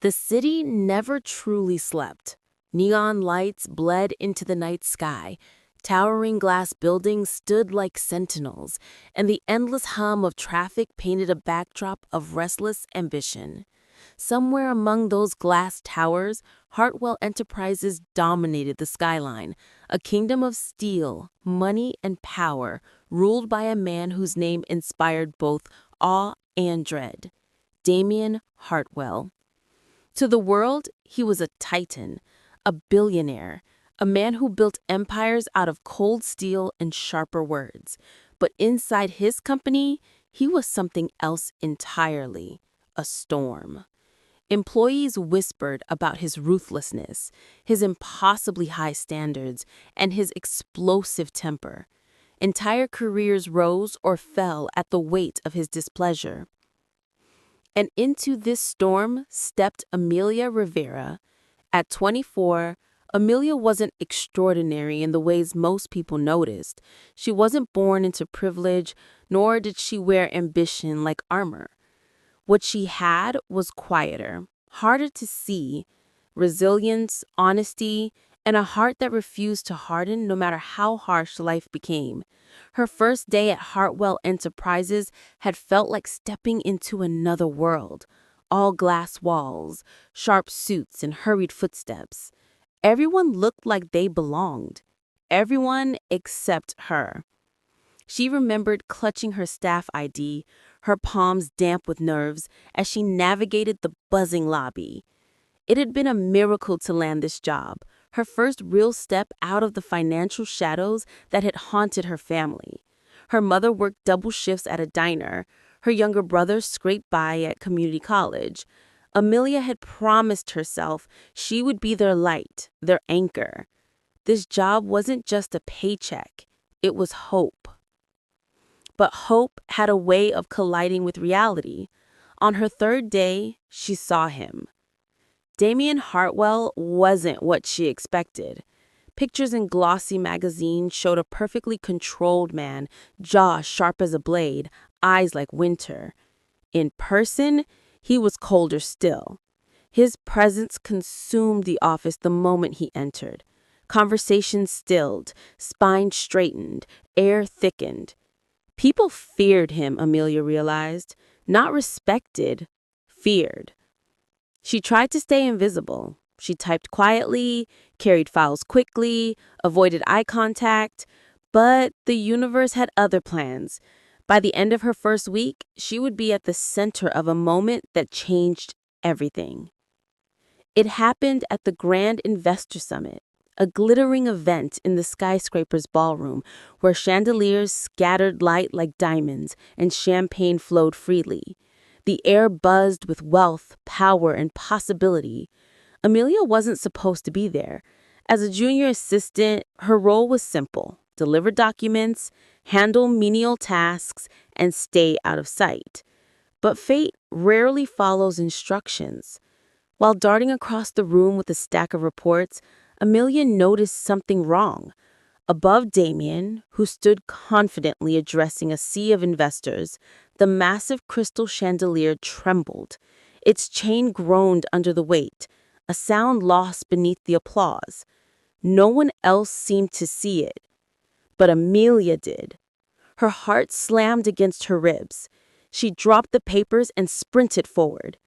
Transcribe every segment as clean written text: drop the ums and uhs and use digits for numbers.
The city never truly slept. Neon lights bled into the night sky. Towering glass buildings stood like sentinels, and the endless hum of traffic painted a backdrop of restless ambition. Somewhere among those glass towers, Hartwell Enterprises dominated the skyline, a kingdom of steel, money, and power, ruled by a man whose name inspired both awe and dread. Damien Hartwell. To the world, he was a titan, a billionaire, a man who built empires out of cold steel and sharper words. But inside his company, he was something else entirely, a storm. Employees whispered about his ruthlessness, his impossibly high standards, and his explosive temper. Entire careers rose or fell at the weight of his displeasure. And into this storm stepped Amelia Rivera. At 24, Amelia wasn't extraordinary in the ways most people noticed. She wasn't born into privilege, nor did she wear ambition like armor. What she had was quieter, harder to see, resilience, honesty, and a heart that refused to harden no matter how harsh life became. Her first day at Hartwell Enterprises had felt like stepping into another world. All glass walls, sharp suits, and hurried footsteps. Everyone looked like they belonged. Everyone except her. She remembered clutching her staff ID, her palms damp with nerves, as she navigated the buzzing lobby. It had been a miracle to land this job, her first real step out of the financial shadows that had haunted her family. Her mother worked double shifts at a diner. Her younger brother scraped by at community college. Amelia had promised herself she would be their light, their anchor. This job wasn't just a paycheck, it was hope. But hope had a way of colliding with reality. On her third day, she saw him. Damien Hartwell wasn't what she expected. Pictures in glossy magazines showed a perfectly controlled man, jaw sharp as a blade, eyes like winter. In person, he was colder still. His presence consumed the office the moment he entered. Conversation stilled, spine straightened, air thickened. People feared him, Amelia realized. Not respected, feared. She tried to stay invisible. She typed quietly, carried files quickly, avoided eye contact, but the universe had other plans. By the end of her first week, she would be at the center of a moment that changed everything. It happened at the Grand Investor Summit, a glittering event in the skyscraper's ballroom where chandeliers scattered light like diamonds and champagne flowed freely. The air buzzed with wealth, power, and possibility. Amelia wasn't supposed to be there. As a junior assistant, her role was simple: deliver documents, handle menial tasks, and stay out of sight. But fate rarely follows instructions. While darting across the room with a stack of reports, Amelia noticed something wrong. Above Damien, who stood confidently addressing a sea of investors, the massive crystal chandelier trembled. Its chain groaned under the weight, a sound lost beneath the applause. No one else seemed to see it, but Amelia did. Her heart slammed against her ribs. She dropped the papers and sprinted forward.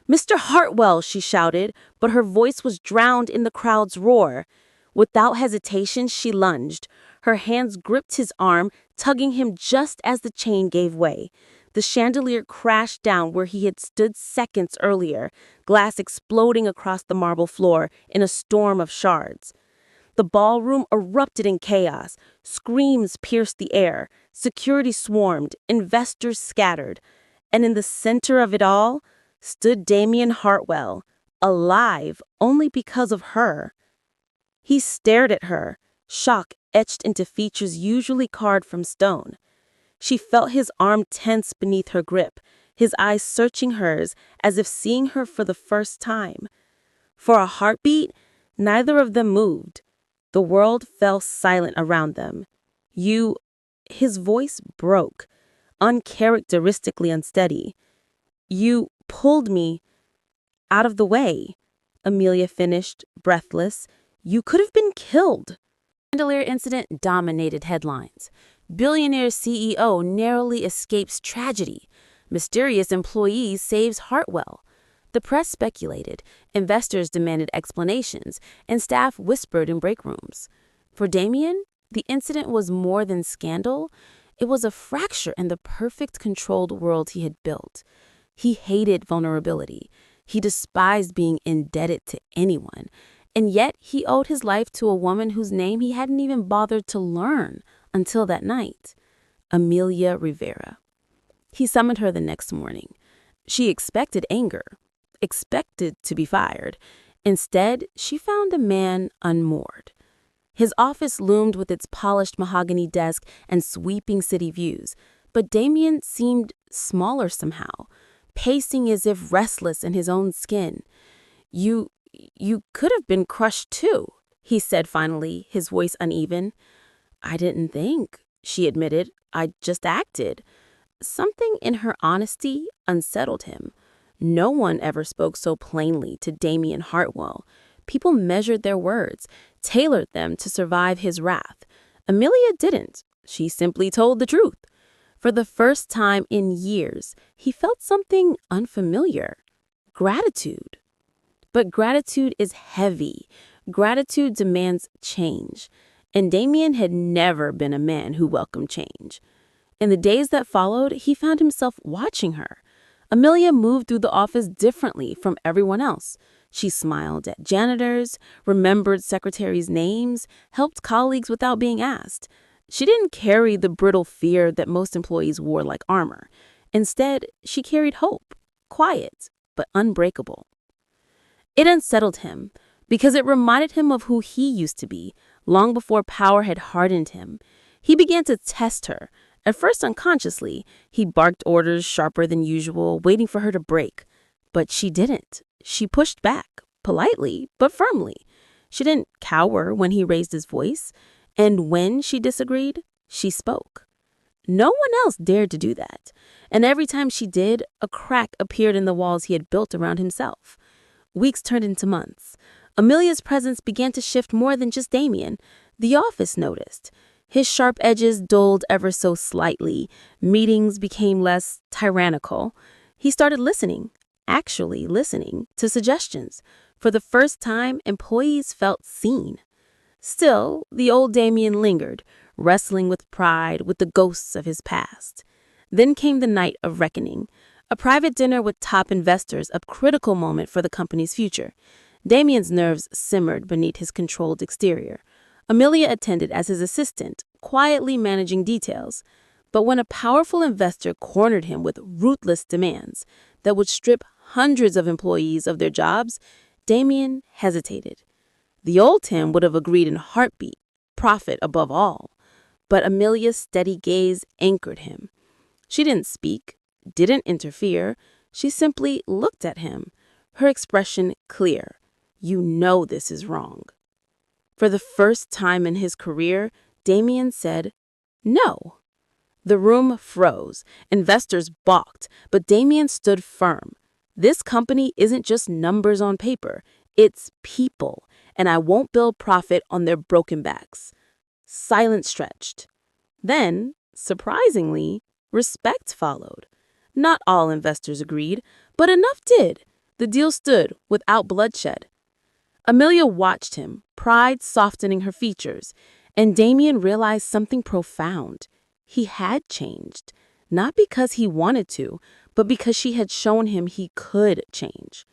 "Mr. Hartwell," she shouted, but her voice was drowned in the crowd's roar. Without hesitation, she lunged. Her hands gripped his arm, tugging him just as the chain gave way. The chandelier crashed down where he had stood seconds earlier, glass exploding across the marble floor in a storm of shards. The ballroom erupted in chaos. Screams pierced the air. Security swarmed. Investors scattered. And in the center of it all stood Damien Hartwell, alive only because of her. He stared at her, shock etched into features usually carved from stone. She felt his arm tense beneath her grip, his eyes searching hers as if seeing her for the first time. For a heartbeat, neither of them moved. The world fell silent around them. His voice broke, uncharacteristically unsteady. "You pulled me." Out of the way, Amelia finished, breathless. You could have been killed. The chandelier incident dominated headlines. Billionaire CEO narrowly escapes tragedy. Mysterious employee saves Hartwell. The press speculated, investors demanded explanations, and staff whispered in break rooms. For Damien, the incident was more than scandal. It was a fracture in the perfect controlled world he had built. He hated vulnerability. He despised being indebted to anyone. And yet he owed his life to a woman whose name he hadn't even bothered to learn until that night, Amelia Rivera. He summoned her the next morning. She expected anger, expected to be fired. Instead, she found a man unmoored. His office loomed with its polished mahogany desk and sweeping city views, but Damien seemed smaller somehow, pacing as if restless in his own skin. You could have been crushed too, he said finally, his voice uneven. I didn't think, she admitted. I just acted. Something in her honesty unsettled him. No one ever spoke so plainly to Damien Hartwell. People measured their words, tailored them to survive his wrath. Amelia didn't. She simply told the truth. For the first time in years, he felt something unfamiliar. Gratitude. But gratitude is heavy. Gratitude demands change. And Damien had never been a man who welcomed change. In the days that followed, he found himself watching her. Amelia moved through the office differently from everyone else. She smiled at janitors, remembered secretaries' names, helped colleagues without being asked. She didn't carry the brittle fear that most employees wore like armor. Instead, she carried hope, quiet but unbreakable. It unsettled him because it reminded him of who he used to be, long before power had hardened him. He began to test her. At first unconsciously, he barked orders sharper than usual, waiting for her to break. But she didn't. She pushed back, politely but firmly. She didn't cower when he raised his voice, and when she disagreed, she spoke. No one else dared to do that, and every time she did, a crack appeared in the walls he had built around himself. Weeks turned into months. Amelia's presence began to shift more than just Damien. The office noticed. His sharp edges dulled ever so slightly. Meetings became less tyrannical. He started listening, actually listening, to suggestions. For the first time, employees felt seen. Still, the old Damien lingered, wrestling with pride, with the ghosts of his past. Then came the night of reckoning. A private dinner with top investors, a critical moment for the company's future. Damien's nerves simmered beneath his controlled exterior. Amelia attended as his assistant, quietly managing details. But when a powerful investor cornered him with ruthless demands that would strip hundreds of employees of their jobs, Damien hesitated. The old Tim would have agreed in a heartbeat, profit above all. But Amelia's steady gaze anchored him. She didn't speak, didn't interfere. She simply looked at him, her expression clear. You know this is wrong. For the first time in his career, Damien said, no. The room froze. Investors balked, but Damien stood firm. This company isn't just numbers on paper. It's people, and I won't build profit on their broken backs. Silence stretched. Then, surprisingly, respect followed. Not all investors agreed, but enough did. The deal stood without bloodshed. Amelia watched him, pride softening her features, and Damien realized something profound. He had changed, not because he wanted to, but because she had shown him he could change.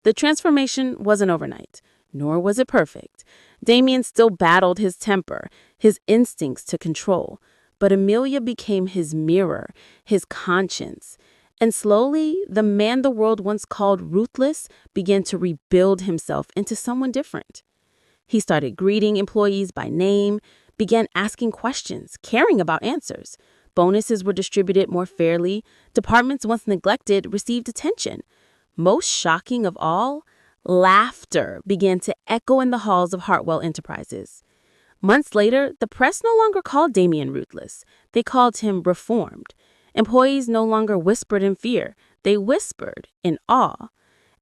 The transformation wasn't overnight, nor was it perfect. Damien still battled his temper, his instincts to control, but Amelia became his mirror, his conscience. And slowly, the man the world once called ruthless began to rebuild himself into someone different. He started greeting employees by name, began asking questions, caring about answers. Bonuses were distributed more fairly. Departments once neglected received attention. Most shocking of all, laughter began to echo in the halls of Hartwell Enterprises. Months later, the press no longer called Damien ruthless. They called him reformed. Employees no longer whispered in fear. They whispered in awe.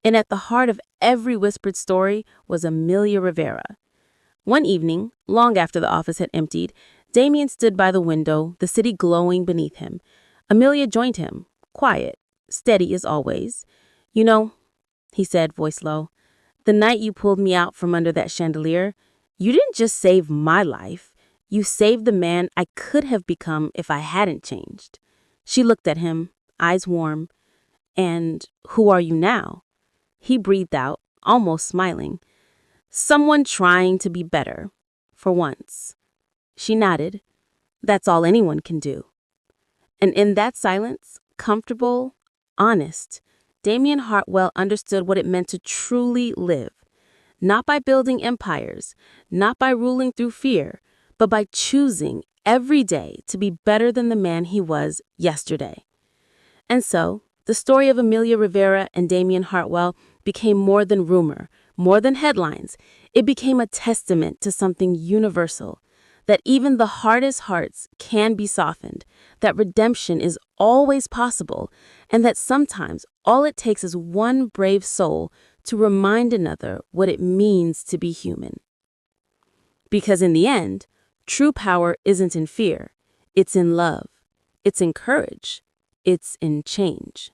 And at the heart of every whispered story was Amelia Rivera. One evening, long after the office had emptied, Damien stood by the window, the city glowing beneath him. Amelia joined him, quiet, steady as always. "You know," he said, voice low, "the night you pulled me out from under that chandelier, you didn't just save my life. You saved the man I could have become if I hadn't changed." She looked at him, eyes warm. "And who are you now?" He breathed out, almost smiling. "Someone trying to be better, for once." She nodded. "That's all anyone can do." And in that silence, comfortable, honest, Damien Hartwell understood what it meant to truly live. Not by building empires, not by ruling through fear, but by choosing every day to be better than the man he was yesterday. And so, the story of Amelia Rivera and Damien Hartwell became more than rumor, more than headlines. It became a testament to something universal, that even the hardest hearts can be softened, that redemption is always possible, and that sometimes all it takes is one brave soul to remind another what it means to be human. Because in the end, true power isn't in fear, it's in love, it's in courage, it's in change.